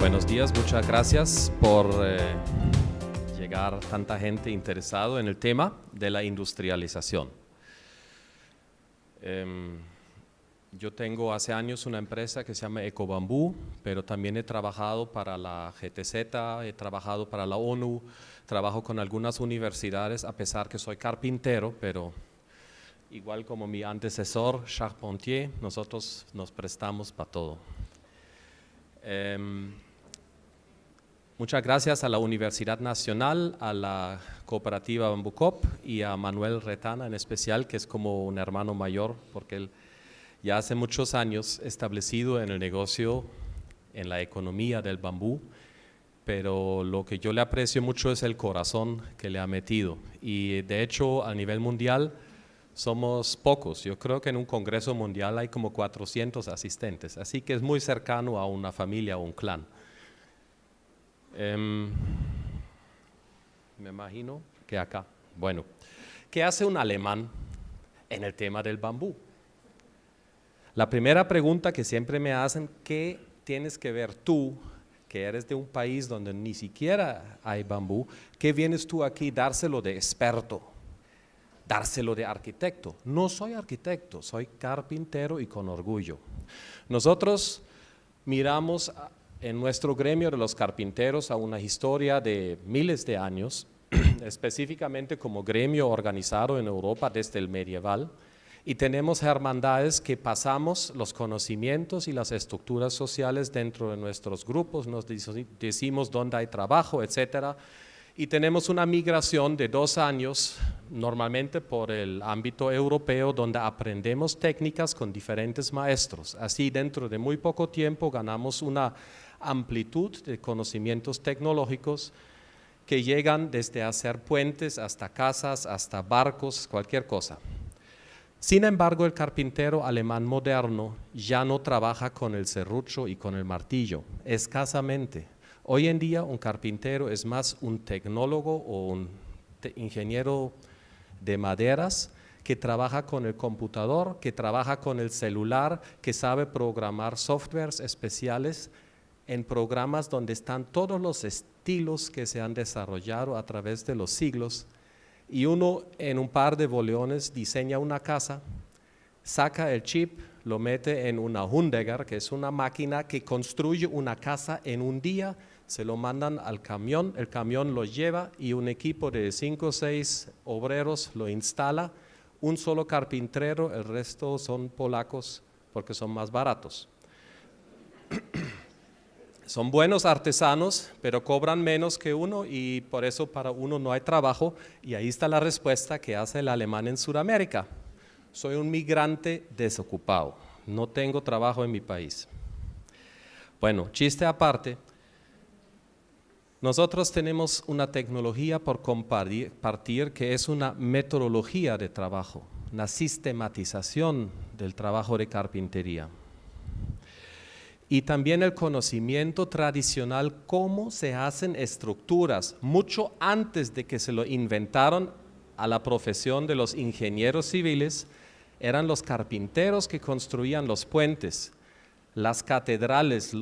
Buenos días, muchas gracias por llegar tanta gente interesada en el tema de la industrialización. Yo tengo hace años una empresa que se llama Ecobambú, pero también he trabajado para la GTZ, he trabajado para la ONU, trabajo con algunas universidades, a pesar que soy carpintero, pero igual como mi antecesor, Charpentier, nosotros nos prestamos para todo. Muchas gracias a la Universidad Nacional, a la cooperativa Bambucop y a Manuel Retana en especial, que es como un hermano mayor, porque él ya hace muchos años establecido en el negocio, en la economía del bambú, pero lo que yo le aprecio mucho es el corazón que le ha metido. Y de hecho, a nivel mundial, somos pocos. Yo creo que en un congreso mundial hay como 400 asistentes, así que es muy cercano a una familia o un clan. Me imagino que acá. Bueno, ¿qué hace un alemán en el tema del bambú? La primera pregunta que siempre me hacen, ¿qué tienes que ver tú, que eres de un país donde ni siquiera hay bambú, qué vienes tú aquí dárselo de experto, dárselo de arquitecto? No soy arquitecto, soy carpintero y con orgullo. Nosotros miramos en nuestro gremio de los carpinteros a una historia de miles de años, específicamente como gremio organizado en Europa desde el medieval, y tenemos hermandades que pasamos los conocimientos y las estructuras sociales dentro de nuestros grupos, nos decimos dónde hay trabajo, etcétera, y tenemos una migración de 2 años, normalmente por el ámbito europeo, donde aprendemos técnicas con diferentes maestros. Así, dentro de muy poco tiempo, ganamos una amplitud de conocimientos tecnológicos que llegan desde hacer puentes hasta casas, hasta barcos, cualquier cosa. Sin embargo, el carpintero alemán moderno ya no trabaja con el serrucho y con el martillo, escasamente. Hoy en día un carpintero es más un tecnólogo o un ingeniero de maderas que trabaja con el computador, que trabaja con el celular, que sabe programar softwares especiales en programas donde están todos los estilos que se han desarrollado a través de los siglos, y uno en un par de boleones diseña una casa, saca el chip, lo mete en una Hundegger, que es una máquina que construye una casa en un día, se lo mandan al camión, el camión lo lleva y un equipo de 5 o 6 obreros lo instala, un solo carpintero, el resto son polacos porque son más baratos. Son buenos artesanos, pero cobran menos que uno y por eso para uno no hay trabajo, y ahí está la respuesta que hace el alemán en Sudamérica. Soy un migrante desocupado, no tengo trabajo en mi país. Bueno, chiste aparte, nosotros tenemos una tecnología por compartir que es una metodología de trabajo, una sistematización del trabajo de carpintería. Y también el conocimiento tradicional, cómo se hacen estructuras, mucho antes de que se lo inventaron a la profesión de los ingenieros civiles, eran los carpinteros que construían los puentes, las catedrales,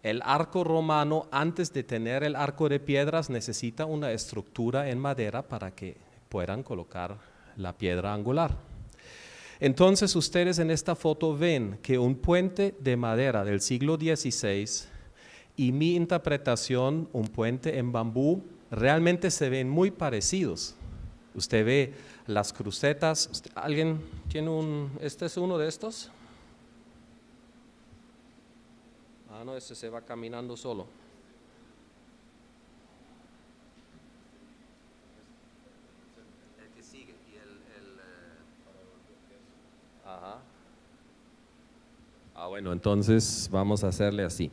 el arco romano. Antes de tener el arco de piedras necesita una estructura en madera para que puedan colocar la piedra angular. Entonces ustedes en esta foto ven que un puente de madera del siglo XVI y mi interpretación, un puente en bambú, realmente se ven muy parecidos. Usted ve las crucetas. ¿Alguien tiene este es uno de estos? Ah, no, este se va caminando solo. El que sigue y Ajá. Ah, bueno, entonces vamos a hacerle así.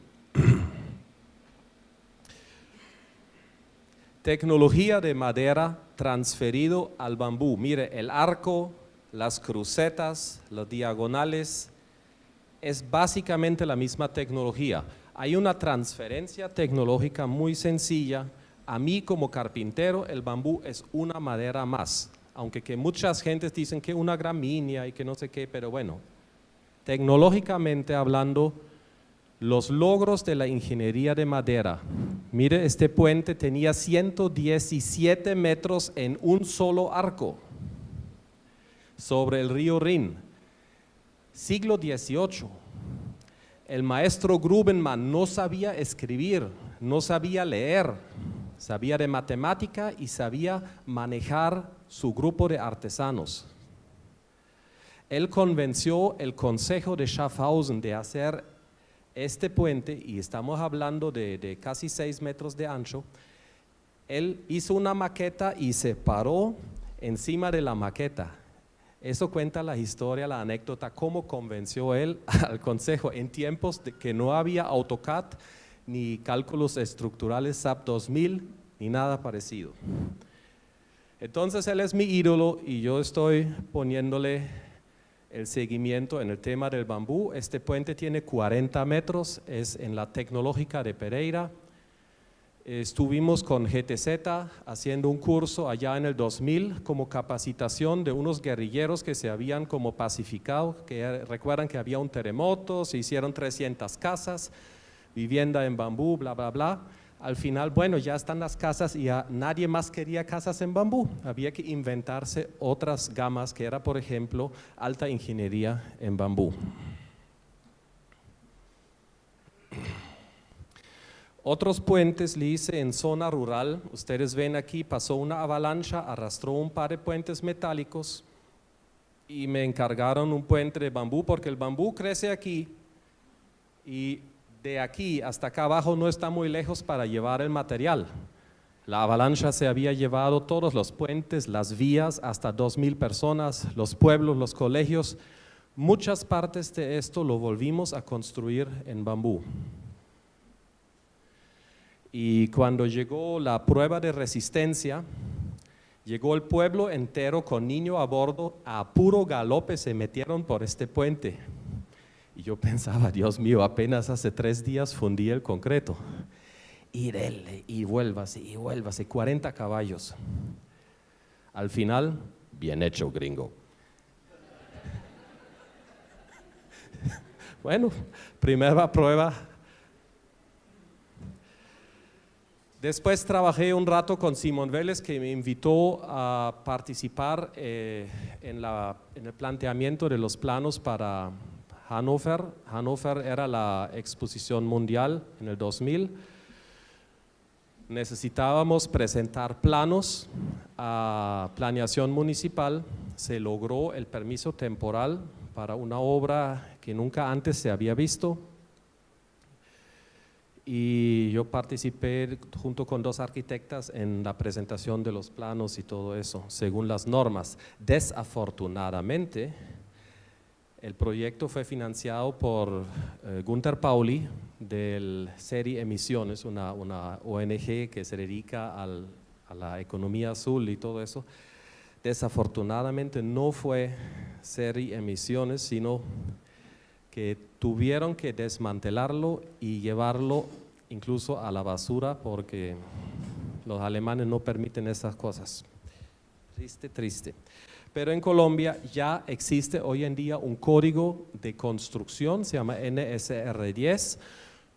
Tecnología de madera transferido al bambú. Mire, el arco, las crucetas, los diagonales, es básicamente la misma tecnología. Hay una transferencia tecnológica muy sencilla. A mí como carpintero el bambú es una madera más, aunque que muchas gentes dicen que una gramínea y que no sé qué, pero bueno, tecnológicamente hablando, Los logros de la ingeniería de madera. Mire, este puente tenía 117 metros en un solo arco sobre el río Rin. Siglo XVIII. El maestro Grubenmann no sabía escribir, no sabía leer, sabía de matemática y sabía manejar su grupo de artesanos. Él convenció el Consejo de Schaffhausen de hacer este puente, y estamos hablando de casi 6 metros de ancho. Él hizo una maqueta y se paró encima de la maqueta. Eso cuenta la historia, la anécdota, cómo convenció él al consejo en tiempos de que no había AutoCAD, ni cálculos estructurales SAP 2000, ni nada parecido. Entonces él es mi ídolo y yo estoy poniéndole el seguimiento en el tema del bambú. Este puente tiene 40 metros, es en la Tecnológica de Pereira. Estuvimos con GTZ haciendo un curso allá en el 2000 como capacitación de unos guerrilleros que se habían como pacificado, que recuerdan que había un terremoto, se hicieron 300 casas, vivienda en bambú, bla, bla, bla. Al final, bueno, ya están las casas y ya nadie más quería casas en bambú. Había que inventarse otras gamas, que era, por ejemplo, alta ingeniería en bambú. Otros puentes le hice en zona rural. Ustedes ven aquí, pasó una avalancha, arrastró un par de puentes metálicos y me encargaron un puente de bambú, porque el bambú crece aquí y de aquí hasta acá abajo no está muy lejos para llevar el material. La avalancha se había llevado todos los puentes, las vías, hasta 2000 personas, los pueblos, los colegios. Muchas partes de esto lo volvimos a construir en bambú. Y cuando llegó la prueba de resistencia, llegó el pueblo entero con niño a bordo, a puro galope se metieron por este puente. Y yo pensaba, Dios mío, apenas hace 3 días fundí el concreto. Y dele, y vuélvase, 40 caballos. Al final, bien hecho, gringo. Bueno, primera prueba. Después trabajé un rato con Simón Vélez, que me invitó a participar en el planteamiento de los planos para Hannover. Hannover era la exposición mundial en el 2000. Necesitábamos presentar planos a planeación municipal. Se logró el permiso temporal para una obra que nunca antes se había visto. Y yo participé junto con 2 arquitectas en la presentación de los planos y todo eso, según las normas. Desafortunadamente, el proyecto fue financiado por Gunther Pauli del SERI Emisiones, una ONG que se dedica a la economía azul y todo eso. Desafortunadamente no fue SERI Emisiones, sino que tuvieron que desmantelarlo y llevarlo incluso a la basura, porque los alemanes no permiten esas cosas. Triste, triste. Pero en Colombia ya existe hoy en día un código de construcción, se llama NSR 10.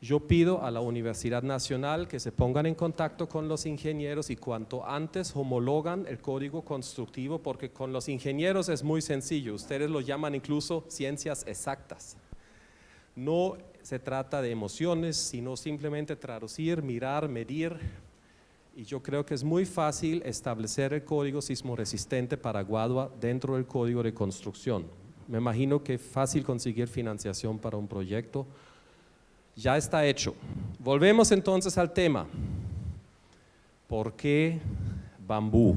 Yo pido a la Universidad Nacional que se pongan en contacto con los ingenieros y cuanto antes homologan el código constructivo, porque con los ingenieros es muy sencillo, ustedes lo llaman incluso ciencias exactas. No se trata de emociones, sino simplemente traducir, mirar, medir, y yo creo que es muy fácil establecer el código sismo resistente para Guadua dentro del código de construcción. Me imagino que es fácil conseguir financiación para un proyecto. Ya está hecho. Volvemos entonces al tema. ¿Por qué bambú?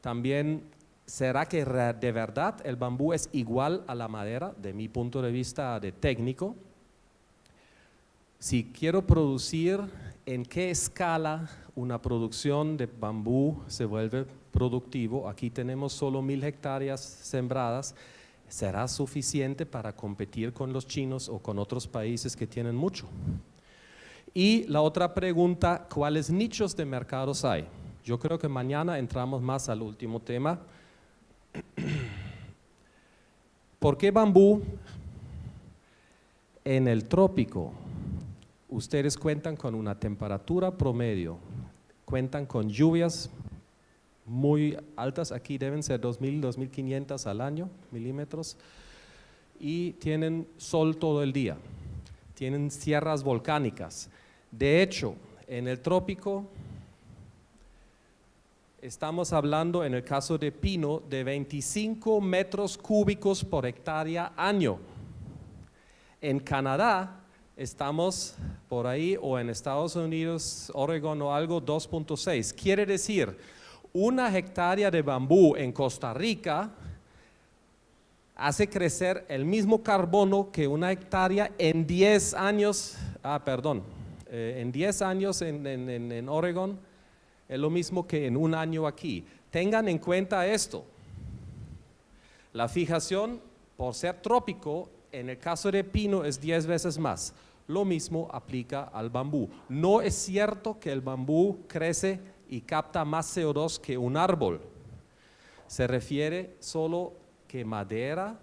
También, ¿será que de verdad el bambú es igual a la madera? De mi punto de vista de técnico. Si quiero producir, ¿en qué escala una producción de bambú se vuelve productivo? Aquí tenemos solo 1000 hectáreas sembradas. ¿Será suficiente para competir con los chinos o con otros países que tienen mucho? Y la otra pregunta, ¿cuáles nichos de mercados hay? Yo creo que mañana entramos más al último tema. ¿Por qué bambú? En el trópico, ustedes cuentan con una temperatura promedio, cuentan con lluvias muy altas, aquí deben ser 2.000, 2.500 al año, milímetros, y tienen sol todo el día, tienen sierras volcánicas. De hecho, en el trópico estamos hablando, en el caso de pino, de 25 metros cúbicos por hectárea año. En Canadá estamos por ahí, o en Estados Unidos, Oregon o algo, 2.6. Quiere decir, una hectárea de bambú en Costa Rica hace crecer el mismo carbono que una hectárea en 10 años, en 10 años en Oregon, es lo mismo que en un año aquí. Tengan en cuenta esto. La fijación, por ser trópico, en el caso de pino es 10 veces más. Lo mismo aplica al bambú. No es cierto que el bambú crece y capta más CO2 que un árbol. Se refiere solo que madera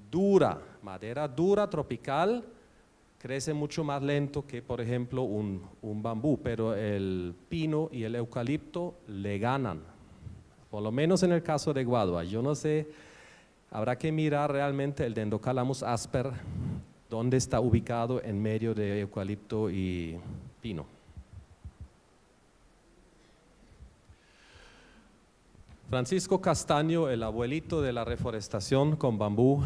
dura tropical, crece mucho más lento que, por ejemplo, un bambú, pero el pino y el eucalipto le ganan, por lo menos en el caso de Guadua. Yo no sé, habrá que mirar realmente el Dendrocalamus asper, dónde está ubicado en medio de eucalipto y pino. Francisco Castaño, el abuelito de la reforestación con bambú,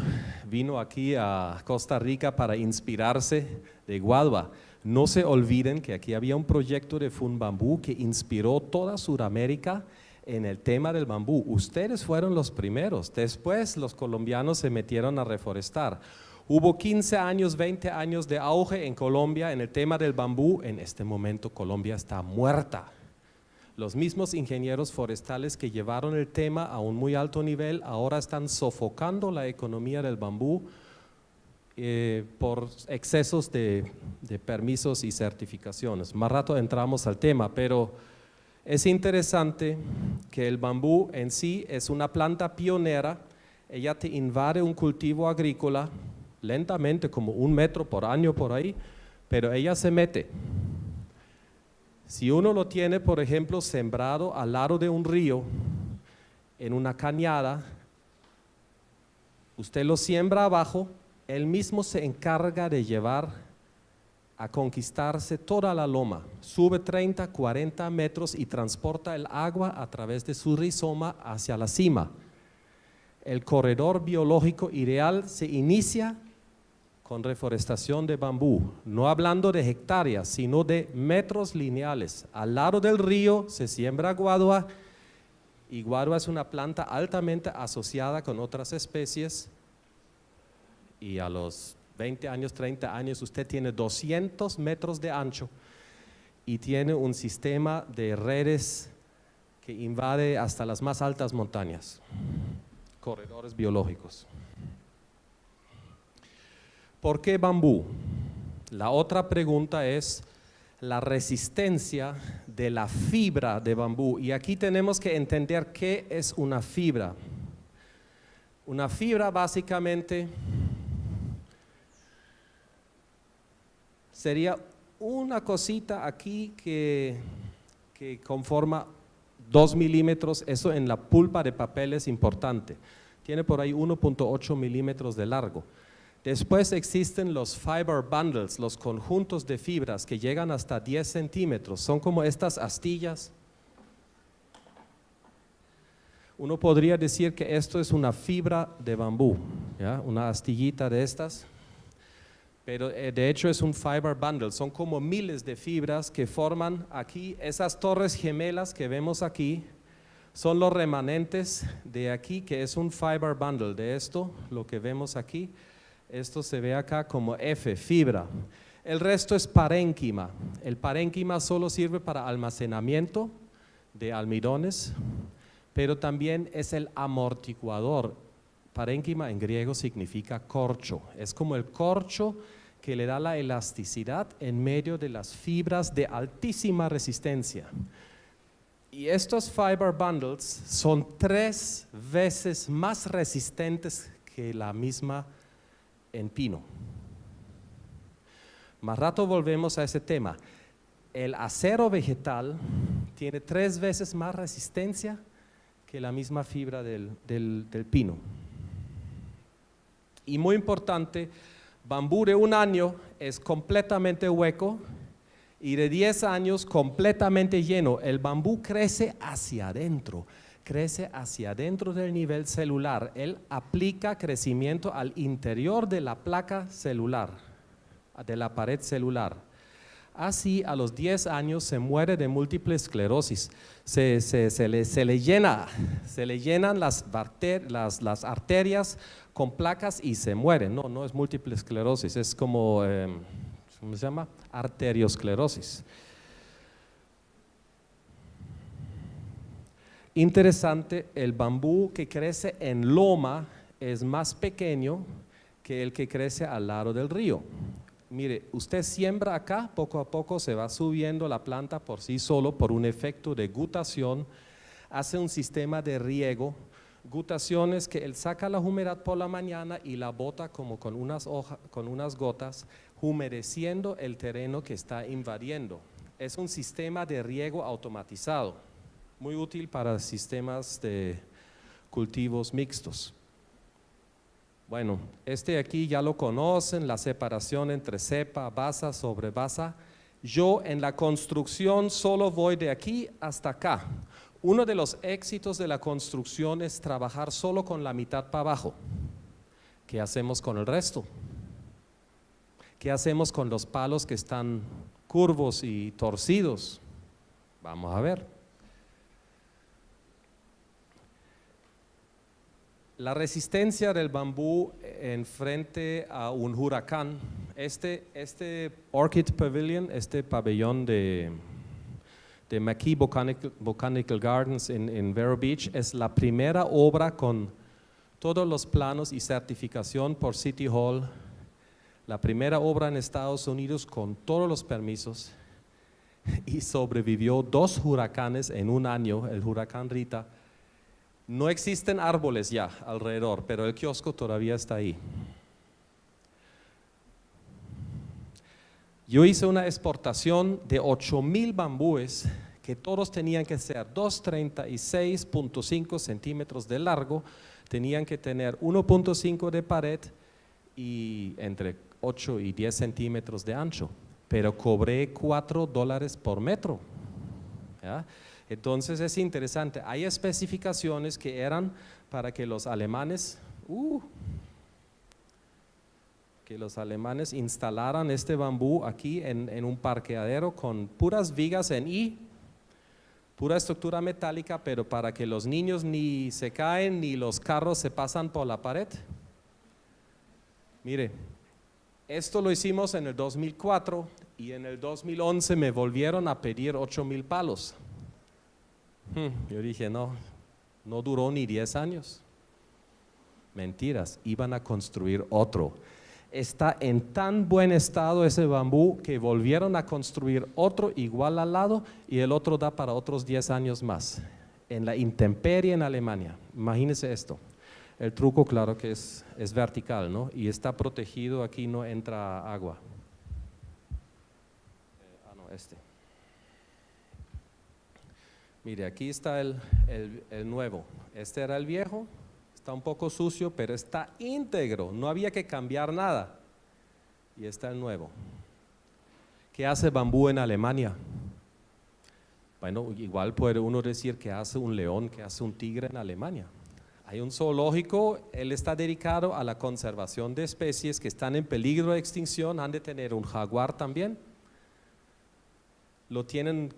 vino aquí a Costa Rica para inspirarse de Guadua. No se olviden que aquí había un proyecto de Funbambú que inspiró toda Sudamérica en el tema del bambú. Ustedes fueron los primeros, después los colombianos se metieron a reforestar. Hubo 15 años, 20 años de auge en Colombia en el tema del bambú. En este momento Colombia está muerta. Los mismos ingenieros forestales que llevaron el tema a un muy alto nivel ahora están sofocando la economía del bambú por excesos de permisos y certificaciones. Más rato entramos al tema, pero es interesante que el bambú en sí es una planta pionera. Ella te invade un cultivo agrícola lentamente, como 1 metro por año por ahí, pero ella se mete. Si uno lo tiene, por ejemplo, sembrado al lado de un río, en una cañada, usted lo siembra abajo, él mismo se encarga de llevar a conquistarse toda la loma, sube 30, 40 metros y transporta el agua a través de su rizoma hacia la cima. El corredor biológico ideal se inicia con reforestación de bambú, no hablando de hectáreas, sino de metros lineales. Al lado del río se siembra guadua, y guadua es una planta altamente asociada con otras especies, y a los 20 años, 30 años, usted tiene 200 metros de ancho y tiene un sistema de redes que invade hasta las más altas montañas, corredores biológicos. ¿Por qué bambú? La otra pregunta es la resistencia de la fibra de bambú, y aquí tenemos que entender qué es una fibra. Una fibra básicamente sería una cosita aquí que conforma 2 milímetros, eso en la pulpa de papel es importante, tiene por ahí 1.8 milímetros de largo. Después existen los fiber bundles, los conjuntos de fibras que llegan hasta 10 centímetros, son como estas astillas. Uno podría decir que esto es una fibra de bambú, ¿ya? Una astillita de estas, pero de hecho es un fiber bundle, son como miles de fibras que forman aquí, esas torres gemelas que vemos aquí, son los remanentes de aquí, que es un fiber bundle, de esto, lo que vemos aquí. Esto se ve acá como F, fibra. El resto es parénquima. El parénquima solo sirve para almacenamiento de almidones, pero también es el amortiguador. Parénquima en griego significa corcho. Es como el corcho que le da la elasticidad en medio de las fibras de altísima resistencia. Y estos fiber bundles son 3 veces más resistentes que la misma en pino. Más rato volvemos a ese tema. El acero vegetal tiene 3 veces más resistencia que la misma fibra del pino. Y muy importante, bambú de 1 año es completamente hueco y de 10 años completamente lleno. El bambú crece hacia adentro del nivel celular. Él aplica crecimiento al interior de la placa celular, de la pared celular. Así, a los 10 años se muere de múltiple esclerosis. Se le llenan las arterias con placas y se muere. No es múltiple esclerosis, es como, ¿cómo se llama? Arteriosclerosis. Interesante, el bambú que crece en loma es más pequeño que el que crece al lado del río. Mire, usted siembra acá, poco a poco se va subiendo la planta por sí solo por un efecto de gutación, hace un sistema de riego. Gutación es que él saca la humedad por la mañana y la bota como con unas gotas, humedeciendo el terreno que está invadiendo. Es un sistema de riego automatizado, muy útil para sistemas de cultivos mixtos. Bueno, este aquí ya lo conocen, la separación entre cepa, basa, sobre basa. Yo en la construcción solo voy de aquí hasta acá. Uno de los éxitos de la construcción es trabajar solo con la mitad para abajo. ¿Qué hacemos con el resto? ¿Qué hacemos con los palos que están curvos y torcidos? Vamos a ver. La resistencia del bambú en frente a un huracán, este Orchid Pavilion, este pabellón de McKee Botanical Gardens en Vero Beach, es la primera obra con todos los planos y certificación por City Hall, la primera obra en Estados Unidos con todos los permisos y sobrevivió 2 huracanes en 1 año, el huracán Rita. No existen árboles ya alrededor, pero el kiosco todavía está ahí. Yo hice una exportación de 8,000 bambúes que todos tenían que ser 236.5 centímetros de largo, tenían que tener 1.5 de pared y entre 8 y 10 centímetros de ancho, pero cobré $4 por metro. ¿Ya? Entonces es interesante, hay especificaciones que eran para que los alemanes instalaran este bambú aquí en un parqueadero con puras vigas en I, pura estructura metálica, pero para que los niños ni se caen ni los carros se pasan por la pared. Mire, esto lo hicimos en el 2004 y en el 2011 me volvieron a pedir 8,000 palos. Yo dije, no duró ni 10 años. Mentiras, iban a construir otro. Está en tan buen estado ese bambú que volvieron a construir otro igual al lado y el otro da para otros 10 años más. En la intemperie en Alemania, imagínense esto. El truco, claro que es vertical, ¿no? Y está protegido, aquí no entra agua. Mire, aquí está el nuevo. Este era el viejo, está un poco sucio, pero está íntegro, no había que cambiar nada. Y está el nuevo. ¿Qué hace bambú en Alemania? Bueno, igual puede uno decir que hace un león, que hace un tigre en Alemania. Hay un zoológico, él está dedicado a la conservación de especies que están en peligro de extinción, han de tener un jaguar también. Lo tienen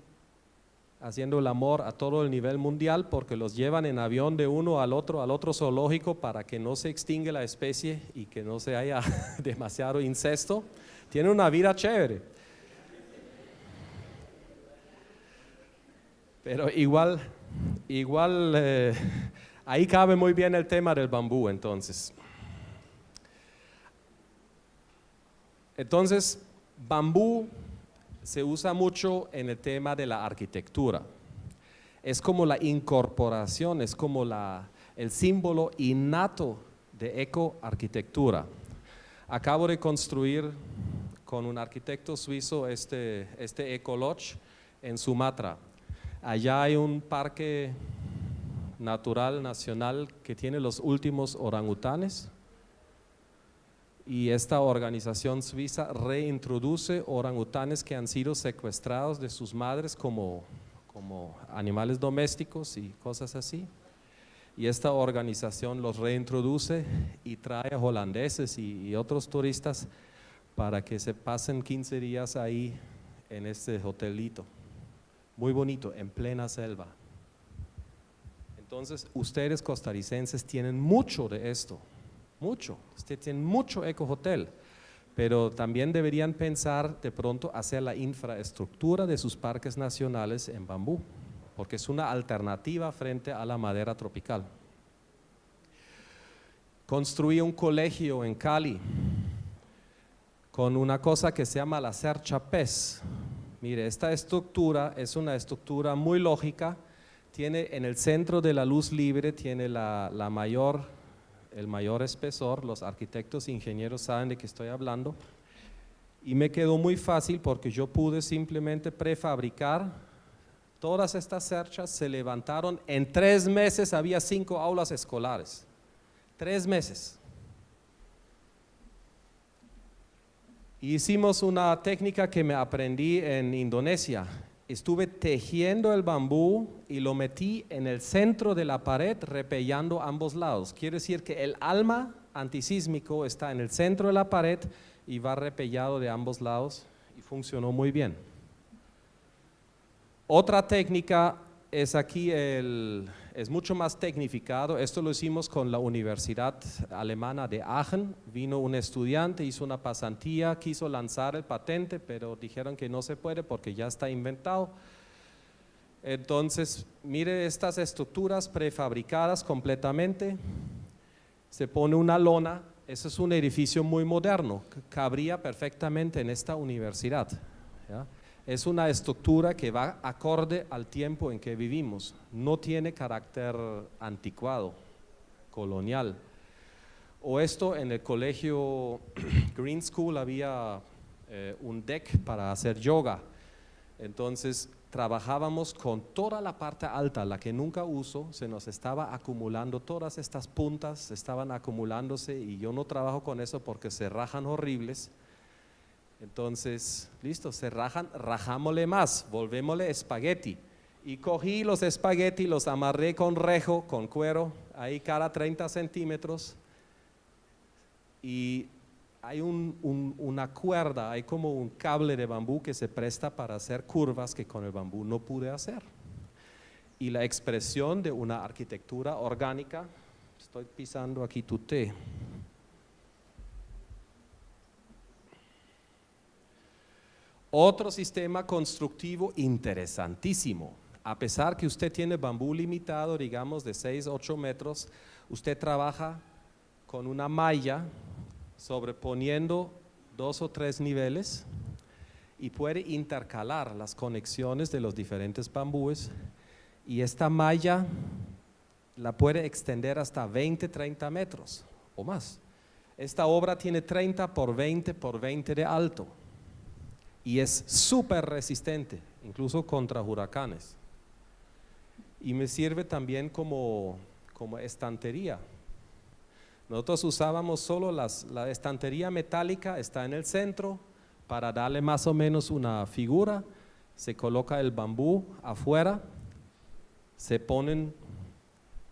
haciendo el amor a todo el nivel mundial porque los llevan en avión de uno al otro zoológico para que no se extingue la especie y que no se haya demasiado incesto. Tiene una vida chévere. Pero igual ahí cabe muy bien el tema del bambú entonces. Entonces, bambú se usa mucho en el tema de la arquitectura. Es como la incorporación, es como el símbolo innato de ecoarquitectura. Acabo de construir con un arquitecto suizo este Ecolodge en Sumatra. Allá hay un parque natural nacional que tiene los últimos orangutanes y esta organización suiza reintroduce orangutanes que han sido secuestrados de sus madres como animales domésticos y cosas así. Y esta organización los reintroduce y trae a holandeses y otros turistas para que se pasen 15 días ahí en este hotelito. Muy bonito, en plena selva. Entonces, ustedes costarricenses tienen mucho de esto, mucho. Ustedes tienen mucho ecohotel, pero también deberían pensar de pronto hacer la infraestructura de sus parques nacionales en bambú, porque es una alternativa frente a la madera tropical. Construí un colegio en Cali con una cosa que se llama la cercha pez. Mire, esta estructura es una estructura muy lógica, tiene en el centro de la luz libre, tiene el mayor espesor, los arquitectos e ingenieros saben de qué estoy hablando, y me quedó muy fácil porque yo pude simplemente prefabricar. Todas estas cerchas se levantaron, en 3 meses había 5 aulas escolares, 3 meses. Hicimos una técnica que me aprendí en Indonesia. Estuve tejiendo el bambú y lo metí en el centro de la pared, repellando ambos lados. Quiere decir que el alma antisísmico está en el centro de la pared y va repellado de ambos lados y funcionó muy bien. Otra técnica es aquí, es mucho más tecnificado. Esto lo hicimos con la Universidad Alemana de Aachen. Vino un estudiante, hizo una pasantía, quiso lanzar el patente, pero dijeron que no se puede porque ya está inventado. Entonces, mire estas estructuras prefabricadas completamente. Se pone una lona. Ese es un edificio muy moderno, cabría perfectamente en esta universidad, ¿ya? Es una estructura que va acorde al tiempo en que vivimos, no tiene carácter anticuado, colonial. O esto en el colegio Green School había un deck para hacer yoga, entonces trabajábamos con toda la parte alta, la que nunca uso, se nos estaba acumulando, todas estas puntas estaban acumulándose y yo no trabajo con eso porque se rajan horribles. Entonces, listo, se rajan, rajámosle más, volvémosle espagueti. Y cogí los espagueti, los amarré con rejo, con cuero, ahí cada 30 centímetros. Y hay una cuerda, hay como un cable de bambú que se presta para hacer curvas que con el bambú no pude hacer. Y la expresión de una arquitectura orgánica, estoy pisando aquí tu té. Otro sistema constructivo interesantísimo. A pesar que usted tiene bambú limitado, digamos de 6, 8 metros, usted trabaja con una malla sobreponiendo 2 o 3 niveles y puede intercalar las conexiones de los diferentes bambúes y esta malla la puede extender hasta 20, 30 metros o más. Esta obra tiene 30 por 20 por 20 de alto. Y es súper resistente, incluso contra huracanes. Y me sirve también como estantería. Nosotros usábamos solo la estantería metálica, está en el centro, para darle más o menos una figura, se coloca el bambú afuera, se ponen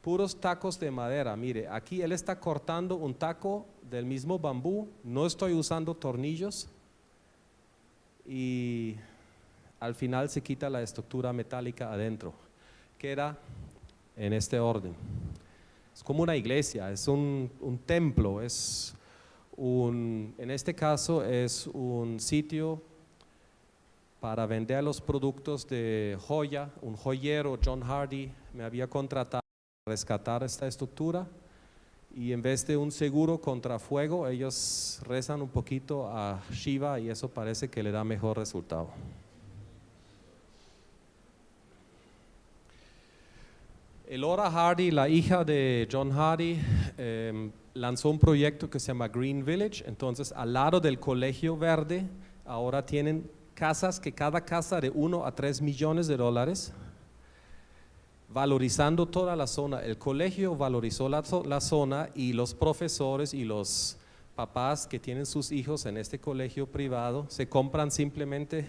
puros tacos de madera. Mire, aquí él está cortando un taco del mismo bambú, no estoy usando tornillos, y al final se quita la estructura metálica adentro. Queda en este orden. Es como una iglesia, es un templo, en este caso es un sitio para vender los productos de joya. Un joyero, John Hardy, me había contratado para rescatar esta estructura. Y en vez de un seguro contra fuego, ellos rezan un poquito a Shiva y eso parece que le da mejor resultado. Elora Hardy, la hija de John Hardy, lanzó un proyecto que se llama Green Village. Entonces, al lado del Colegio Verde ahora tienen casas, que cada casa de 1 a 3 millones de dólares, valorizando toda la zona. El colegio valorizó la zona y los profesores y los papás que tienen sus hijos en este colegio privado se compran simplemente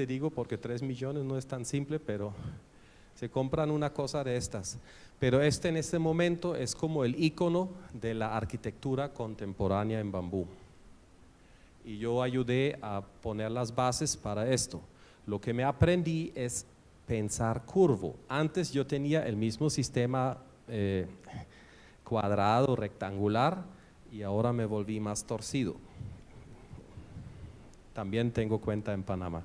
digo porque 3 millones no es tan simple, pero se compran una cosa de estas. Pero en este momento es como el ícono de la arquitectura contemporánea en bambú. Y yo ayudé a poner las bases para esto. Lo que me aprendí es pensar curvo. Antes yo tenía el mismo sistema cuadrado, rectangular, y ahora me volví más torcido. También tengo cuenta en Panamá.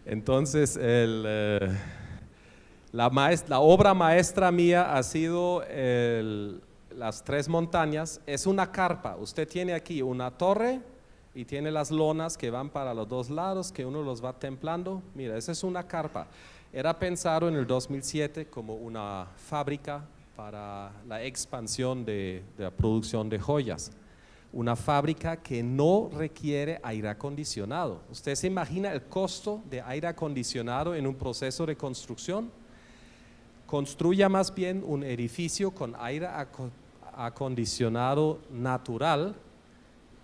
Entonces, la obra maestra mía ha sido las 3 montañas. Es una carpa. Usted tiene aquí una torre y tiene las lonas que van para los 2 lados, que uno los va templando. Mira, esa es una carpa. Era pensado en el 2007 como una fábrica para la expansión de la producción de joyas. Una fábrica que no requiere aire acondicionado. ¿Usted se imagina el costo de aire acondicionado en un proceso de construcción? Construya más bien un edificio con aire acondicionado natural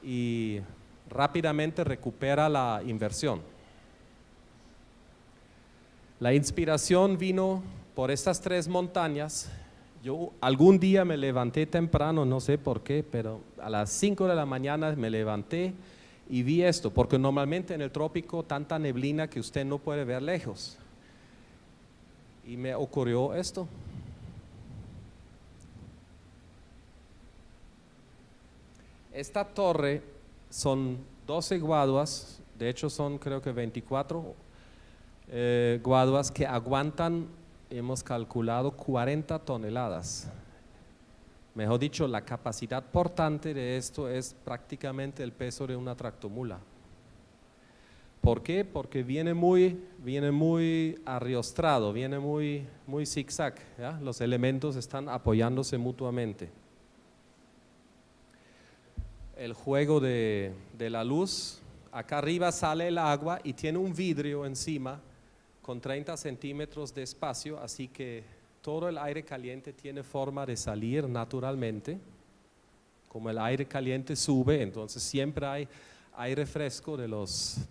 y rápidamente recupera la inversión. La inspiración vino por estas 3 montañas. Yo algún día me levanté temprano, no sé por qué, pero a las 5 de la mañana me levanté y vi esto, porque normalmente en el trópico tanta neblina que usted no puede ver lejos. Y me ocurrió esto. Esta torre son 12 guaduas, de hecho son creo que 24 guaduas que aguantan, hemos calculado 40 toneladas. Mejor dicho, la capacidad portante de esto es prácticamente el peso de una tractomula. ¿Por qué? Porque viene muy arriostrado, viene muy zigzag, ¿ya? Los elementos están apoyándose mutuamente. El juego de la luz, acá arriba sale el agua y tiene un vidrio encima con 30 centímetros de espacio, así que todo el aire caliente tiene forma de salir naturalmente. Como el aire caliente sube, entonces siempre hay aire fresco de los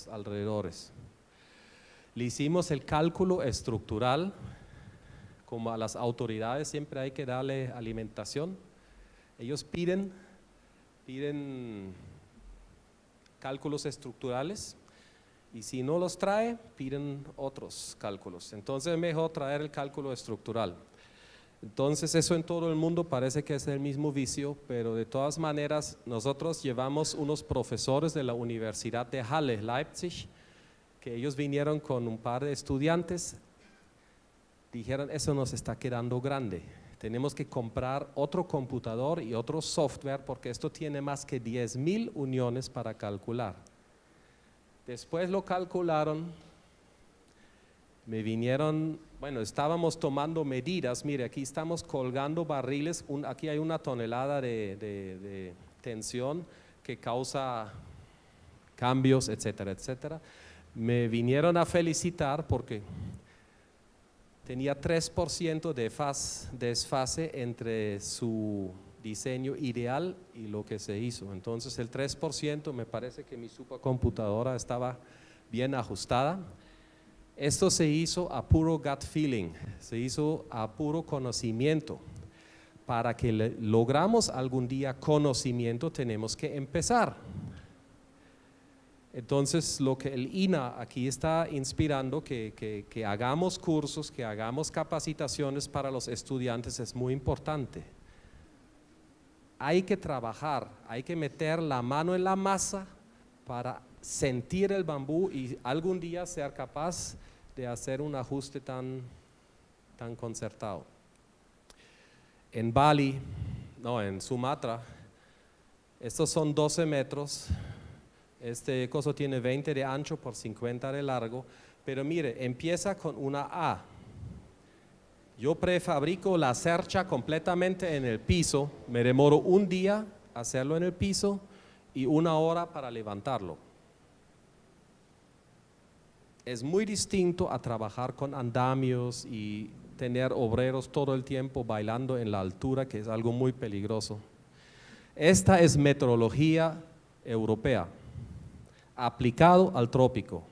alrededores. Le hicimos el cálculo estructural, como a las autoridades siempre hay que darle alimentación. Ellos piden cálculos estructurales y si no los trae, piden otros cálculos. Entonces es mejor traer el cálculo estructural. Entonces eso en todo el mundo parece que es el mismo vicio, pero de todas maneras nosotros llevamos unos profesores de la Universidad de Halle, Leipzig, que ellos vinieron con un par de estudiantes, dijeron eso nos está quedando grande, tenemos que comprar otro computador y otro software porque esto tiene más que 10,000 uniones para calcular. Después lo calcularon, me vinieron, bueno, estábamos tomando medidas, mire, aquí estamos colgando barriles, aquí hay 1 tonelada de tensión que causa cambios, etcétera, etcétera. Me vinieron a felicitar porque tenía 3% de desfase entre su diseño ideal y lo que se hizo. Entonces el 3% me parece que mi supercomputadora estaba bien ajustada. Esto se hizo a puro gut feeling, se hizo a puro conocimiento. Para que logramos algún día conocimiento tenemos que empezar. Entonces lo que el INA aquí está inspirando, que hagamos cursos, que hagamos capacitaciones para los estudiantes es muy importante. Hay que trabajar, hay que meter la mano en la masa para sentir el bambú y algún día ser capaz de hacer un ajuste tan concertado. En Bali, no, en Sumatra, estos son 12 metros, este coso tiene 20 de ancho por 50 de largo, pero mire, empieza con una A. Yo prefabrico la cercha completamente en el piso, me demoro un día hacerlo en el piso y 1 hora para levantarlo. Es muy distinto a trabajar con andamios y tener obreros todo el tiempo bailando en la altura, que es algo muy peligroso. Esta es metrología europea, aplicado al trópico,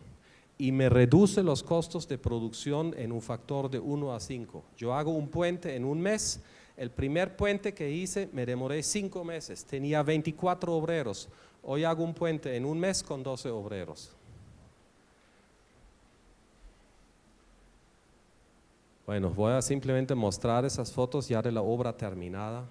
y me reduce los costos de producción en un factor de 1 a 5. Yo hago un puente en un mes. El primer puente que hice me demoré 5 meses, tenía 24 obreros. Hoy hago un puente en un mes con 12 obreros. Bueno, voy a simplemente mostrar esas fotos ya de la obra terminada.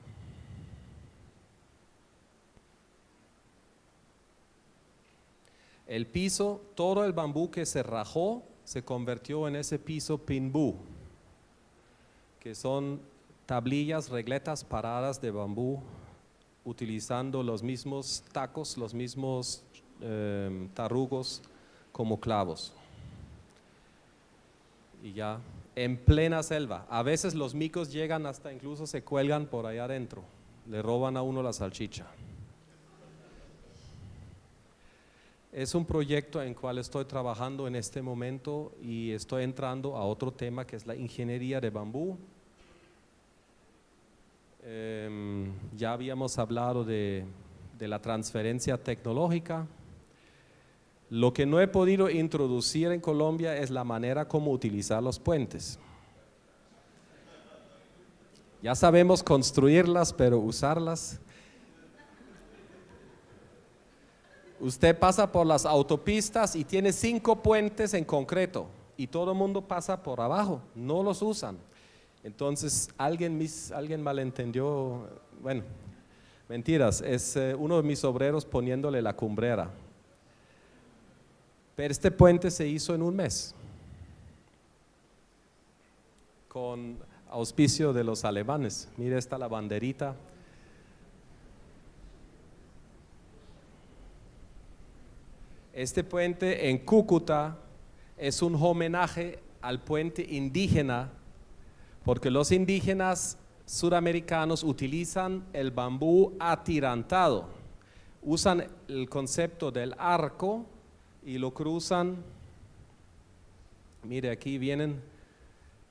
El piso, todo el bambú que se rajó, se convirtió en ese piso pinbú, que son tablillas, regletas paradas de bambú, utilizando los mismos tacos, los mismos tarugos como clavos. Y ya, en plena selva. A veces los micos llegan hasta incluso se cuelgan por allá adentro, le roban a uno la salchicha. Es un proyecto en el cual estoy trabajando en este momento y estoy entrando a otro tema que es la ingeniería de bambú. Ya habíamos hablado de la transferencia tecnológica. Lo que no he podido introducir en Colombia es la manera como utilizar los puentes. Ya sabemos construirlas, pero usarlas. Usted pasa por las autopistas y tiene 5 puentes en concreto y todo el mundo pasa por abajo, no los usan. Entonces alguien malentendió, bueno, mentiras, es uno de mis obreros poniéndole la cumbrera. Pero este puente se hizo en un mes, con auspicio de los alemanes. Mire, esta la banderita. Este puente en Cúcuta es un homenaje al puente indígena, porque los indígenas suramericanos utilizan el bambú atirantado, usan el concepto del arco y lo cruzan. Mire, aquí vienen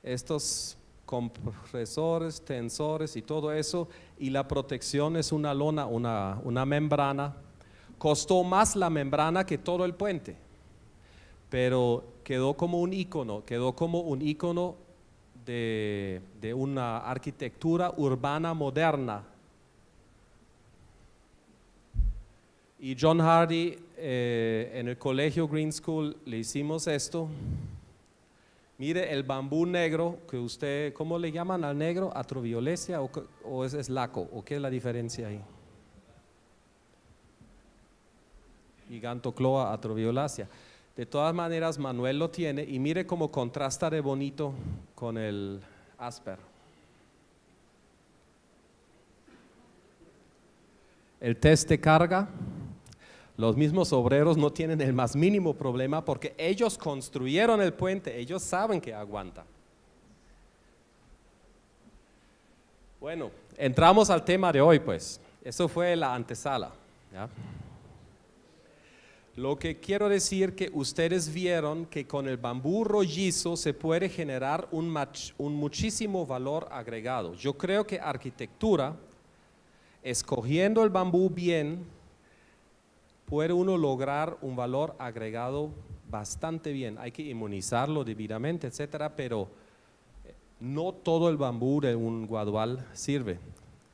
estos compresores, tensores y todo eso, y la protección es una lona, una membrana. Costó más la membrana que todo el puente, pero quedó como un icono, de una arquitectura urbana moderna. Y John Hardy, en el colegio Green School le hicimos esto. Mire el bambú negro que usted, ¿cómo le llaman al negro? ¿Atroviolesia o es laco? ¿O qué es la diferencia ahí? Gigantocloa atroviolacea. De todas maneras, Manuel lo tiene y mire cómo contrasta de bonito con el asper. El test de carga, los mismos obreros no tienen el más mínimo problema porque ellos construyeron el puente, ellos saben que aguanta. Bueno, entramos al tema de hoy pues, eso fue la antesala, ¿ya? Lo que quiero decir que ustedes vieron que con el bambú rollizo se puede generar un muchísimo valor agregado. Yo creo que arquitectura, escogiendo el bambú bien, puede uno lograr un valor agregado bastante bien. Hay que inmunizarlo debidamente, etcétera, pero no todo el bambú de un guadual sirve.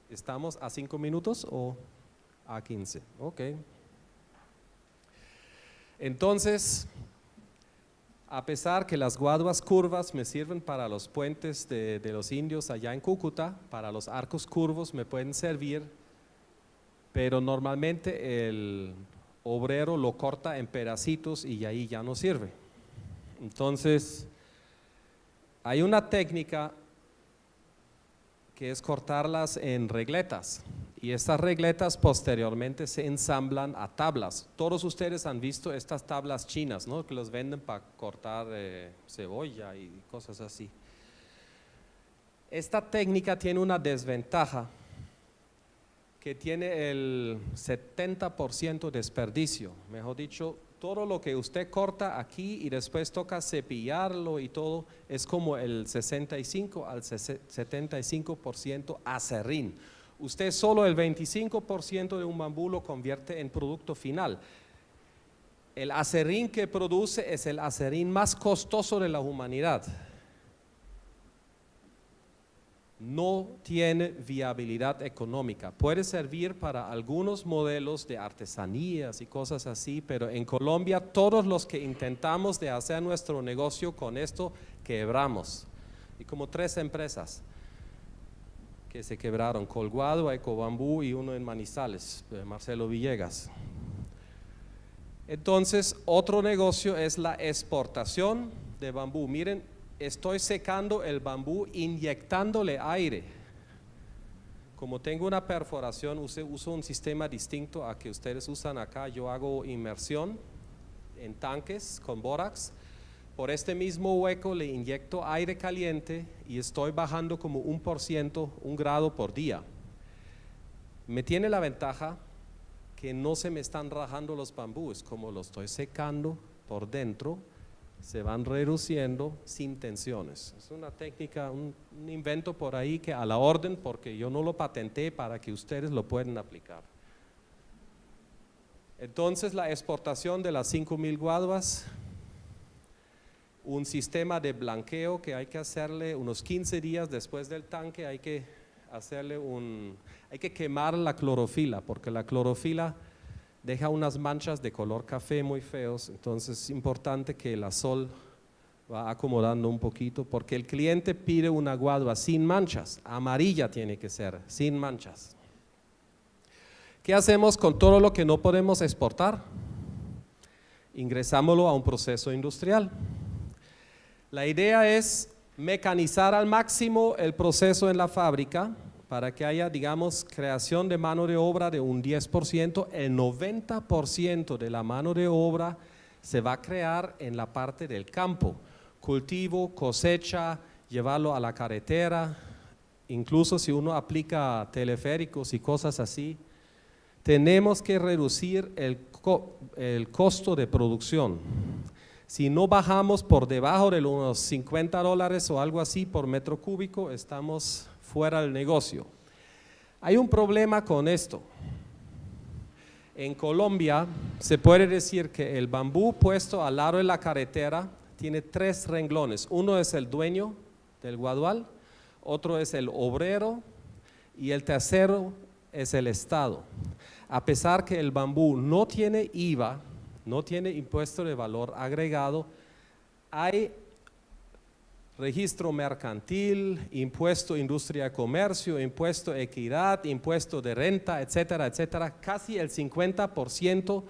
¿Estamos a 5 minutos o a 15? Ok. Entonces, a pesar que las guaduas curvas me sirven para los puentes de los indios allá en Cúcuta, para los arcos curvos me pueden servir, pero normalmente el obrero lo corta en pedacitos y ahí ya no sirve. Entonces, hay una técnica que es cortarlas en regletas. Y estas regletas posteriormente se ensamblan a tablas. Todos ustedes han visto estas tablas chinas, ¿no? Que los venden para cortar cebolla y cosas así. Esta técnica tiene una desventaja, que tiene el 70% desperdicio. Mejor dicho, todo lo que usted corta aquí y después toca cepillarlo y todo, es como el 65 al 75% aserrín. Usted solo el 25% de un bambú lo convierte en producto final. El aserrín que produce es el aserrín más costoso de la humanidad. No tiene viabilidad económica. Puede servir para algunos modelos de artesanías y cosas así, pero en Colombia todos los que intentamos de hacer nuestro negocio con esto quebramos. Y como 3 empresas que se quebraron: Colguado, Ecobambú y uno en Manizales, Marcelo Villegas. Entonces, otro negocio es la exportación de bambú. Miren, estoy secando el bambú inyectándole aire. Como tengo una perforación, uso un sistema distinto a que ustedes usan acá. Yo hago inmersión en tanques con bórax. Por este mismo hueco le inyecto aire caliente y estoy bajando como 1%, 1 grado por día. Me tiene la ventaja que no se me están rajando los bambúes. Como lo estoy secando por dentro, se van reduciendo sin tensiones. Es una técnica, un invento por ahí que a la orden, porque yo no lo patenté, para que ustedes lo puedan aplicar. Entonces, la exportación de las 5,000 guaduas, un sistema de blanqueo que hay que hacerle unos 15 días después del tanque. Hay que hacerle hay que quemar la clorofila, porque la clorofila deja unas manchas de color café muy feos. Entonces es importante que el sol va acomodando un poquito, porque el cliente pide una guadua sin manchas, amarilla tiene que ser, sin manchas. ¿Qué hacemos con todo lo que no podemos exportar? Ingresámoslo a un proceso industrial. La idea es mecanizar al máximo el proceso en la fábrica para que haya, digamos, creación de mano de obra de un 10%. El 90% de la mano de obra se va a crear en la parte del campo: cultivo, cosecha, llevarlo a la carretera. Incluso si uno aplica teleféricos y cosas así, tenemos que reducir el costo de producción. Si no bajamos por debajo de unos $50 o algo así por metro cúbico, estamos fuera del negocio. Hay un problema con esto. En Colombia se puede decir que el bambú puesto al lado de la carretera tiene 3 renglones. Uno es el dueño del guadual, otro es el obrero y el tercero es el Estado. A pesar que el bambú no tiene IVA, no tiene impuesto de valor agregado, hay registro mercantil, impuesto industria y comercio, impuesto equidad, impuesto de renta, etcétera, etcétera. Casi el 50%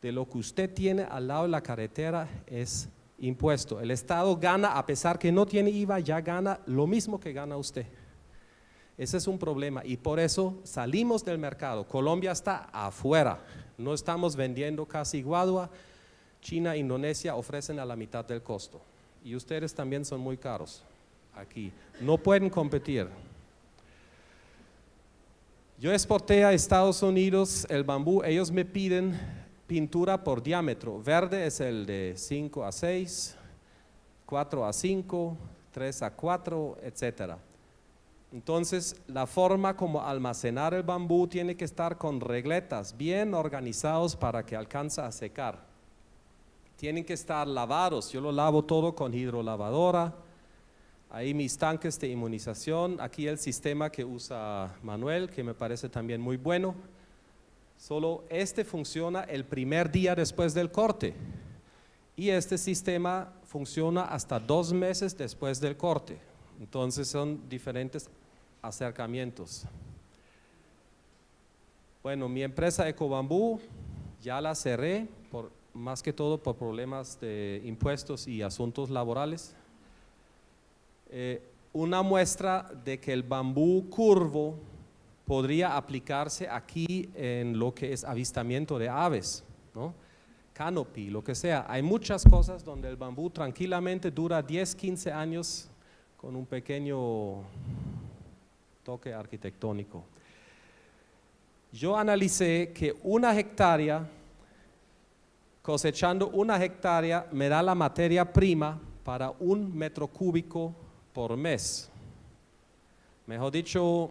de lo que usted tiene al lado de la carretera es impuesto. El Estado gana, a pesar que no tiene IVA, ya gana lo mismo que gana usted. Ese es un problema y por eso salimos del mercado. Colombia está afuera, no estamos vendiendo casi guadua. China, Indonesia ofrecen a la mitad del costo y ustedes también son muy caros aquí, no pueden competir. Yo exporté a Estados Unidos el bambú. Ellos me piden pintura por diámetro. Verde es el de 5 a 6, 4 a 5, 3 a 4, etcétera. Entonces, la forma como almacenar el bambú tiene que estar con regletas bien organizados para que alcance a secar. Tienen que estar lavados. Yo lo lavo todo con hidrolavadora. Ahí mis tanques de inmunización. Aquí el sistema que usa Manuel, que me parece también muy bueno. Solo este funciona el primer día después del corte. Y este sistema funciona hasta 2 meses después del corte. Entonces son diferentes acercamientos. Bueno, mi empresa Ecobambú ya la cerré, más que todo por problemas de impuestos y asuntos laborales. Una muestra de que el bambú curvo podría aplicarse aquí en lo que es avistamiento de aves, ¿no? Canopy, lo que sea. Hay muchas cosas donde el bambú tranquilamente dura 10, 15 años con un pequeño toque arquitectónico. Yo analicé que 1 hectárea, cosechando 1 hectárea, me da la materia prima para 1 metro cúbico por mes. Mejor dicho,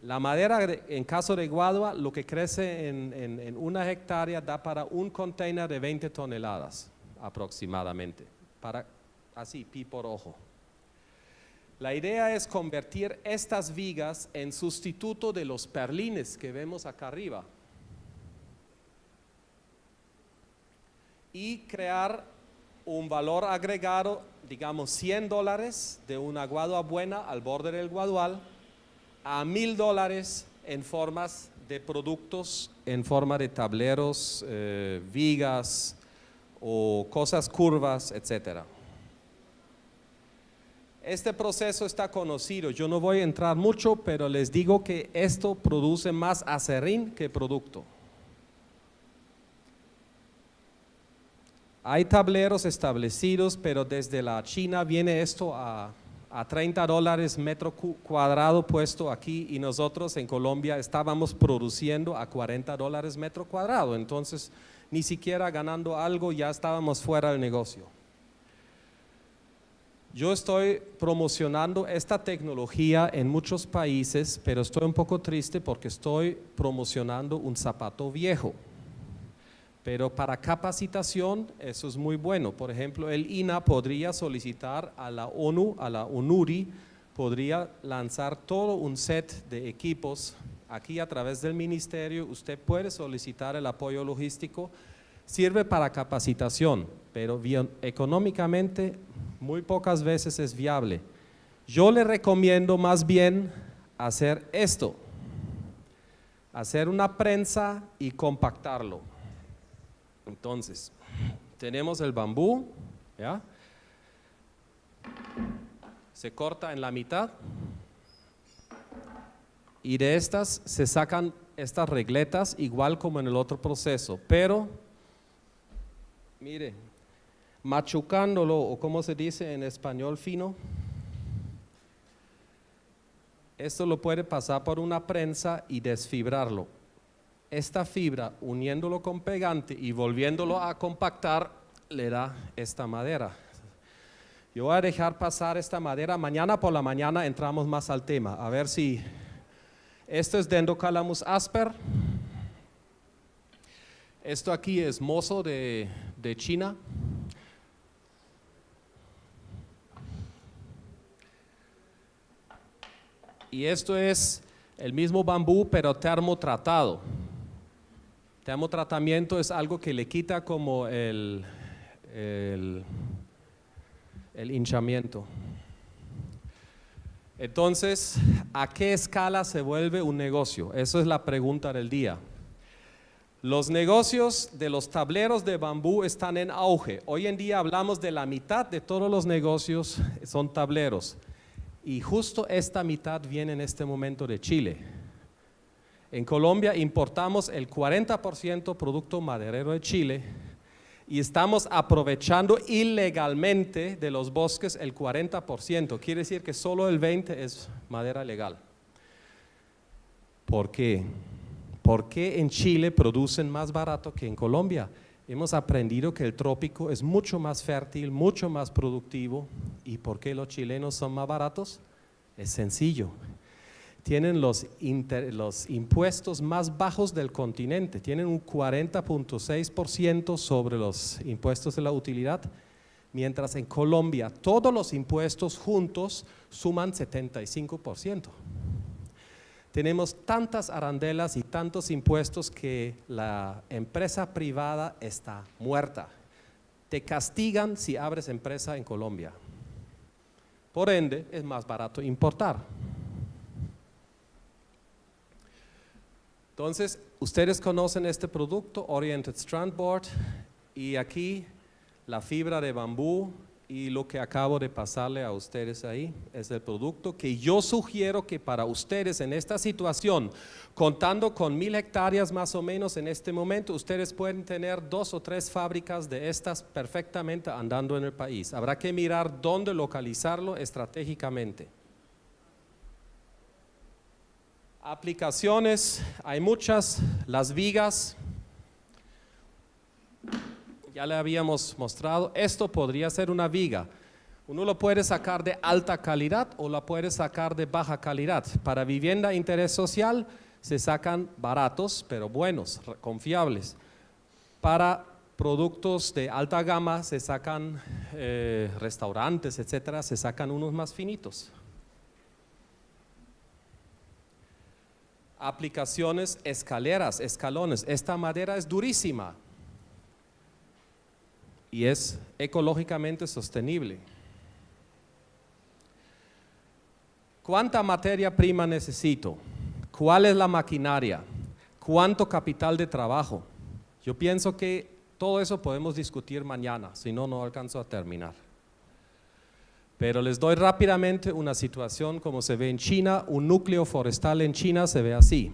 la madera en caso de Guadua, lo que crece en 1 hectárea da para 1 container de 20 toneladas aproximadamente, para así, pi por ojo. La idea es convertir estas vigas en sustituto de los perlines que vemos acá arriba y crear un valor agregado, digamos $100 de una guadua buena al borde del guadual a $1,000 en formas de productos, en forma de tableros, vigas o cosas curvas, etcétera. Este proceso está conocido, yo no voy a entrar mucho, pero les digo que esto produce más acerrín que producto. Hay tableros establecidos, pero desde la China viene esto a $30 metro cuadrado puesto aquí, y nosotros en Colombia estábamos produciendo a $40 metro cuadrado, entonces ni siquiera ganando algo ya estábamos fuera del negocio. Yo estoy promocionando esta tecnología en muchos países, pero estoy un poco triste porque estoy promocionando un zapato viejo. Pero para capacitación eso es muy bueno. Por ejemplo, el INA podría solicitar a la ONU, a la UNURI, podría lanzar todo un set de equipos. Aquí a través del ministerio usted puede solicitar el apoyo logístico, sirve para capacitación, pero económicamente muy pocas veces es viable. Yo le recomiendo más bien hacer esto, hacer una prensa y compactarlo. Entonces, tenemos el bambú, ¿ya? Se corta en la mitad y de estas se sacan estas regletas igual como en el otro proceso, pero mire, machucándolo, o como se dice en español fino, esto lo puede pasar por una prensa y desfibrarlo. Esta fibra, uniéndolo con pegante y volviéndolo a compactar, le da esta madera. Yo voy a dejar pasar esta madera, mañana por la mañana entramos más al tema, a ver si… Esto es Dendrocalamus asper, esto aquí es mozo de China. Y esto es el mismo bambú, pero termotratado. Termotratamiento es algo que le quita como el hinchamiento. Entonces, ¿a qué escala se vuelve un negocio? Esa es la pregunta del día. Los negocios de los tableros de bambú están en auge. Hoy en día hablamos de la mitad de todos los negocios son tableros. Y justo esta mitad viene en este momento de Chile. En Colombia importamos el 40% producto maderero de Chile y estamos aprovechando ilegalmente de los bosques el 40%. Quiere decir que solo el 20% es madera legal. ¿Por qué? ¿Por qué en Chile producen más barato que en Colombia? Hemos aprendido que el trópico es mucho más fértil, mucho más productivo. ¿Y por qué los chilenos son más baratos? Es sencillo. Tienen los impuestos más bajos del continente, tienen un 40.6% sobre los impuestos de la utilidad, mientras en Colombia todos los impuestos juntos suman 75%. Tenemos tantas arandelas y tantos impuestos que la empresa privada está muerta. Te castigan si abres empresa en Colombia. Por ende, es más barato importar. Entonces, ustedes conocen este producto, Oriented Strand Board, y aquí la fibra de bambú y lo que acabo de pasarle a ustedes ahí es el producto que yo sugiero que para ustedes en esta situación, contando con 1000 hectáreas más o menos en este momento, ustedes pueden tener 2 o 3 fábricas de estas perfectamente andando en el país. Habrá que mirar dónde localizarlo estratégicamente. Aplicaciones, hay muchas, las vigas. Ya le habíamos mostrado, esto podría ser una viga. Uno lo puede sacar de alta calidad o la puede sacar de baja calidad. Para vivienda de interés social se sacan baratos, pero buenos, confiables. Para productos de alta gama se sacan restaurantes, etcétera, se sacan unos más finitos. Aplicaciones, escaleras, escalones. Esta madera es durísima y es ecológicamente sostenible. ¿Cuánta materia prima necesito? ¿Cuál es la maquinaria? ¿Cuánto capital de trabajo? Yo pienso que todo eso podemos discutir mañana, si no, no alcanzo a terminar. Pero les doy rápidamente una situación como se ve en China. Un núcleo forestal en China se ve así.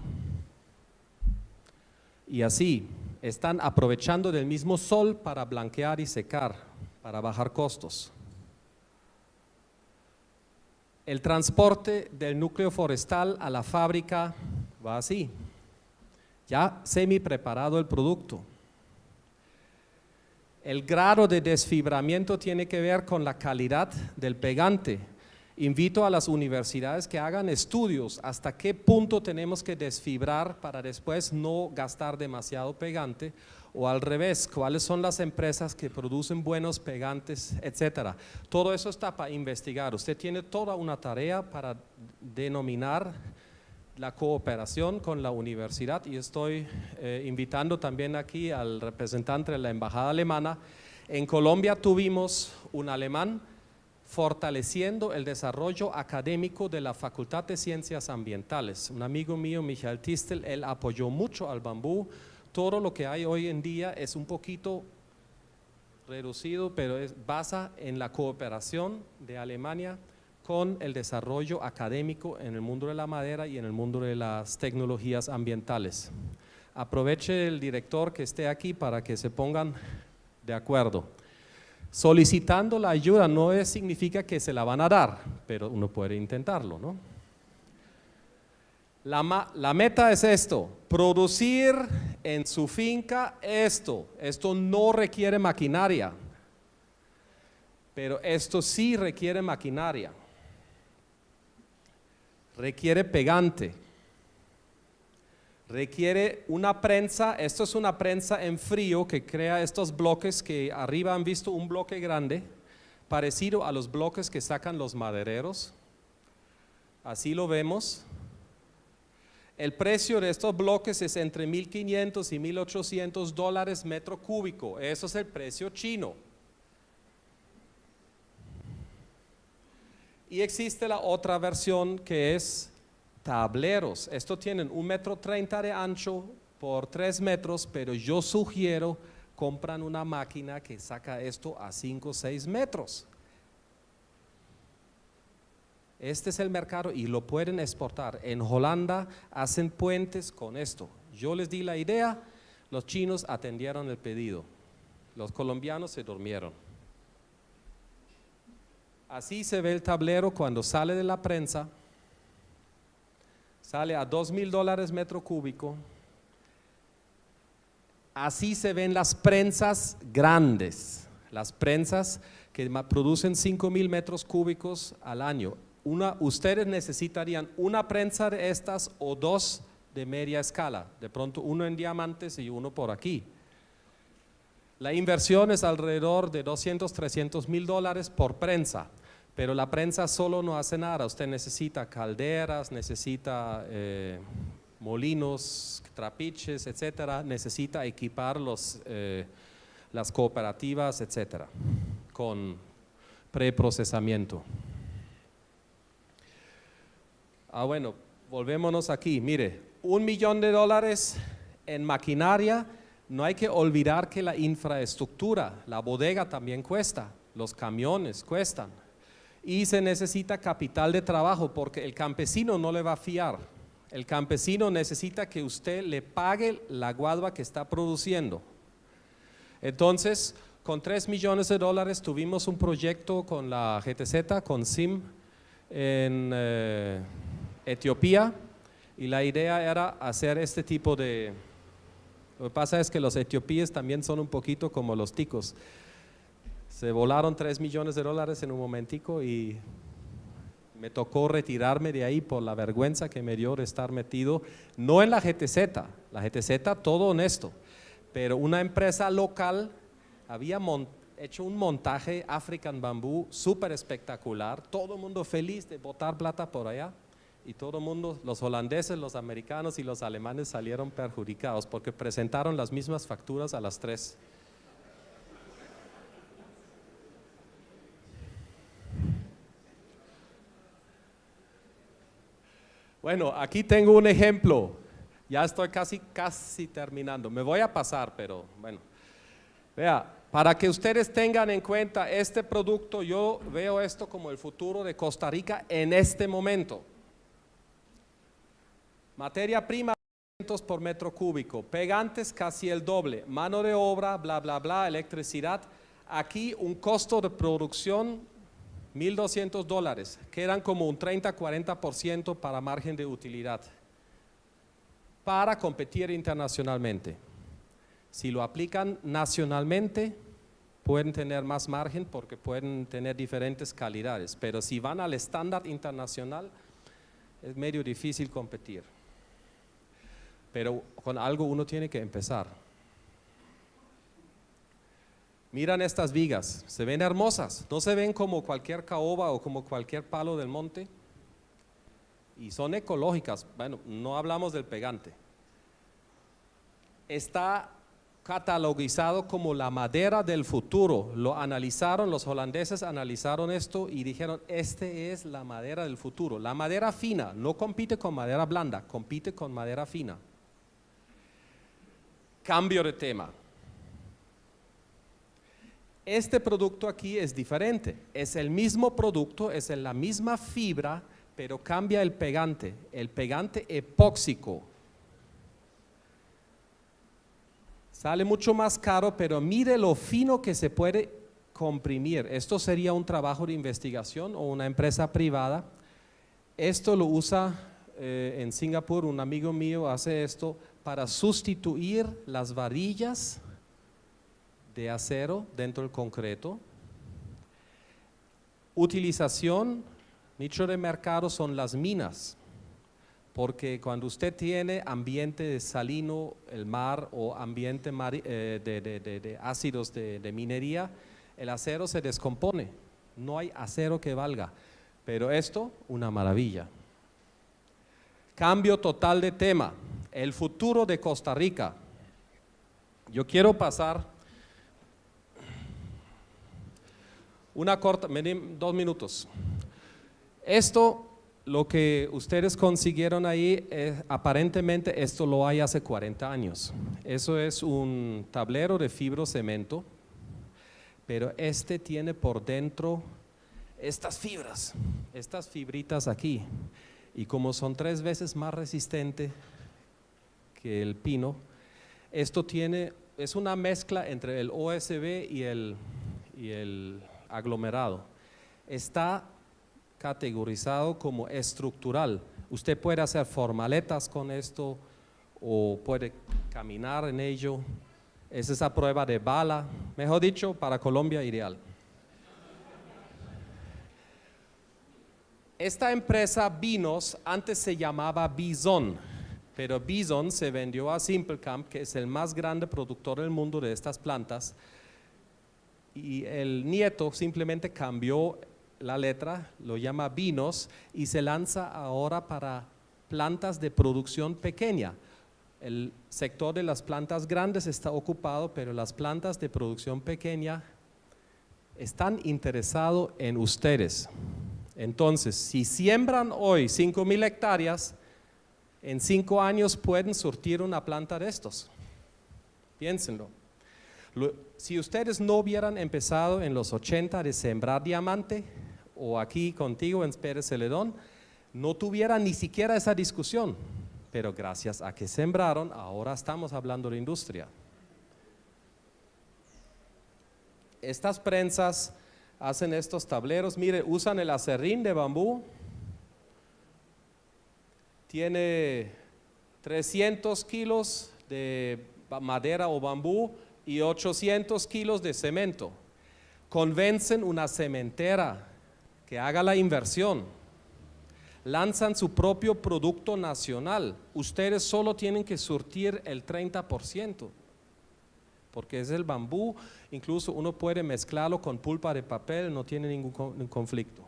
Y así. Están aprovechando del mismo sol para blanquear y secar, para bajar costos. El transporte del núcleo forestal a la fábrica va así, ya semi preparado el producto. El grado de desfibramiento tiene que ver con la calidad del pegante. Invito a las universidades que hagan estudios hasta qué punto tenemos que desfibrar para después no gastar demasiado pegante, o al revés, cuáles son las empresas que producen buenos pegantes, etcétera. Todo eso está para investigar. Usted tiene toda una tarea para denominar la cooperación con la universidad, y estoy invitando también aquí al representante de la embajada alemana. En Colombia tuvimos un alemán fortaleciendo el desarrollo académico de la Facultad de Ciencias Ambientales. Un amigo mío, Michael Tistel, él apoyó mucho al bambú. Todo lo que hay hoy en día es un poquito reducido, pero basa en la cooperación de Alemania con el desarrollo académico en el mundo de la madera y en el mundo de las tecnologías ambientales. Aproveche el director que esté aquí para que se pongan de acuerdo. Solicitando la ayuda no significa que se la van a dar, pero uno puede intentarlo, ¿no? La meta es esto: producir en su finca esto. Esto no requiere maquinaria, pero esto sí requiere maquinaria. Requiere pegante. Requiere una prensa. Esto es una prensa en frío que crea estos bloques que arriba han visto un bloque grande, parecido a los bloques que sacan los madereros. Así lo vemos. El precio de estos bloques es entre $1,500 y $1,800 metro cúbico. Eso es el precio chino. Y existe la otra versión que es tableros. Estos tienen 1,30 m de ancho por 3 metros, pero yo sugiero compran una máquina que saca esto a 5 o 6 metros. Este es el mercado y lo pueden exportar. En Holanda hacen puentes con esto. Yo les di la idea, los chinos atendieron el pedido, los colombianos se durmieron. Así se ve el tablero cuando sale de la prensa. Sale a $2,000 metro cúbico. Así se ven las prensas grandes, las prensas que producen 5,000 metros cúbicos al año. Ustedes necesitarían una prensa de estas o 2 de media escala, de pronto uno en diamantes y uno por aquí. La inversión es alrededor de $200,000–300,000 por prensa. Pero la prensa solo no hace nada. Usted necesita calderas, necesita molinos, trapiches, etcétera. Necesita equipar las cooperativas, etcétera, con preprocesamiento. Bueno, volvémonos aquí. Mire, $1 millón en maquinaria. No hay que olvidar que la infraestructura, la bodega también cuesta. los camiones cuestan y se necesita capital de trabajo porque el campesino no le va a fiar. El campesino necesita que usted le pague la guadua que está produciendo. Entonces, con $3 millones tuvimos un proyecto con la GTZ, con SIM, en Etiopía, y la idea era hacer este tipo de… Lo que pasa es que los etiopíes también son un poquito como los ticos. Se volaron $3 millones en un momentico y me tocó retirarme de ahí por la vergüenza que me dio de estar metido, no en la GTZ todo honesto, pero una empresa local había hecho un montaje African Bamboo súper espectacular, todo el mundo feliz de botar plata por allá y todo el mundo, los holandeses, los americanos y los alemanes salieron perjudicados porque presentaron las mismas facturas a las 3. Bueno, aquí tengo un ejemplo, ya estoy casi terminando, me voy a pasar, pero bueno, vea, para que ustedes tengan en cuenta este producto, yo veo esto como el futuro de Costa Rica en este momento. Materia prima por metro cúbico, pegantes casi el doble, mano de obra, bla, bla, bla, electricidad, aquí un costo de producción $1,200, quedan como un 30-40% para margen de utilidad, para competir internacionalmente. Si lo aplican nacionalmente, pueden tener más margen porque pueden tener diferentes calidades, pero si van al estándar internacional, es medio difícil competir. Pero con algo uno tiene que empezar. Miran estas vigas, se ven hermosas, no se ven como cualquier caoba o como cualquier palo del monte y son ecológicas. Bueno, no hablamos del pegante. Está catalogizado como la madera del futuro. Lo analizaron, los holandeses analizaron esto y dijeron, este es la madera del futuro. La madera fina no compite con madera blanda, compite con madera fina. Cambio de tema. Este producto aquí es diferente, es el mismo producto, es en la misma fibra, pero cambia el pegante epóxico. Sale mucho más caro, pero mire lo fino que se puede comprimir. Esto sería un trabajo de investigación o una empresa privada. Esto lo usa en Singapur, un amigo mío hace esto para sustituir las varillas de acero dentro del concreto. Utilización, nicho de mercado son las minas, porque cuando usted tiene ambiente salino, el mar o ambiente de ácidos de minería, el acero se descompone, no hay acero que valga, pero esto, una maravilla. Cambio total de tema, el futuro de Costa Rica. Yo quiero pasar una corta, 2 minutos. Esto, lo que ustedes consiguieron ahí, aparentemente esto lo hay hace 40 años. Eso es un tablero de fibrocemento, pero este tiene por dentro estas fibras, estas fibritas aquí. Y como son 3 veces más resistente que el pino, esto es una mezcla entre el OSB y el aglomerado. Está categorizado como estructural. Usted puede hacer formaletas con esto o puede caminar en ello. Es esa prueba de bala, mejor dicho, para Colombia ideal. Esta empresa Vinos antes se llamaba Bison, pero Bison se vendió a Simplecamp, que es el más grande productor del mundo de estas plantas, y el nieto simplemente cambió la letra, lo llama Vinos y se lanza ahora para plantas de producción pequeña. El sector de las plantas grandes está ocupado, pero las plantas de producción pequeña están interesados en ustedes. Entonces, si siembran hoy 5,000 hectáreas, en 5 años pueden surtir una planta de estos. Piénsenlo. Si ustedes no hubieran empezado en los 80 de sembrar diamante, o aquí contigo en Pérez Celedón, no tuvieran ni siquiera esa discusión. Pero gracias a que sembraron, ahora estamos hablando de industria. Estas prensas hacen estos tableros. Mire, usan el aserrín de bambú. Tiene 300 kilos de madera o bambú y 800 kilos de cemento. Convencen una cementera que haga la inversión. Lanzan su propio producto nacional. Ustedes solo tienen que surtir el 30%, porque es el bambú. Incluso uno puede mezclarlo con pulpa de papel, no tiene ningún conflicto.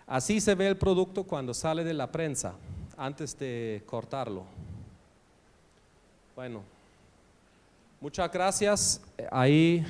Así se ve el producto cuando sale de la prensa, antes de cortarlo. Bueno, muchas gracias. Ahí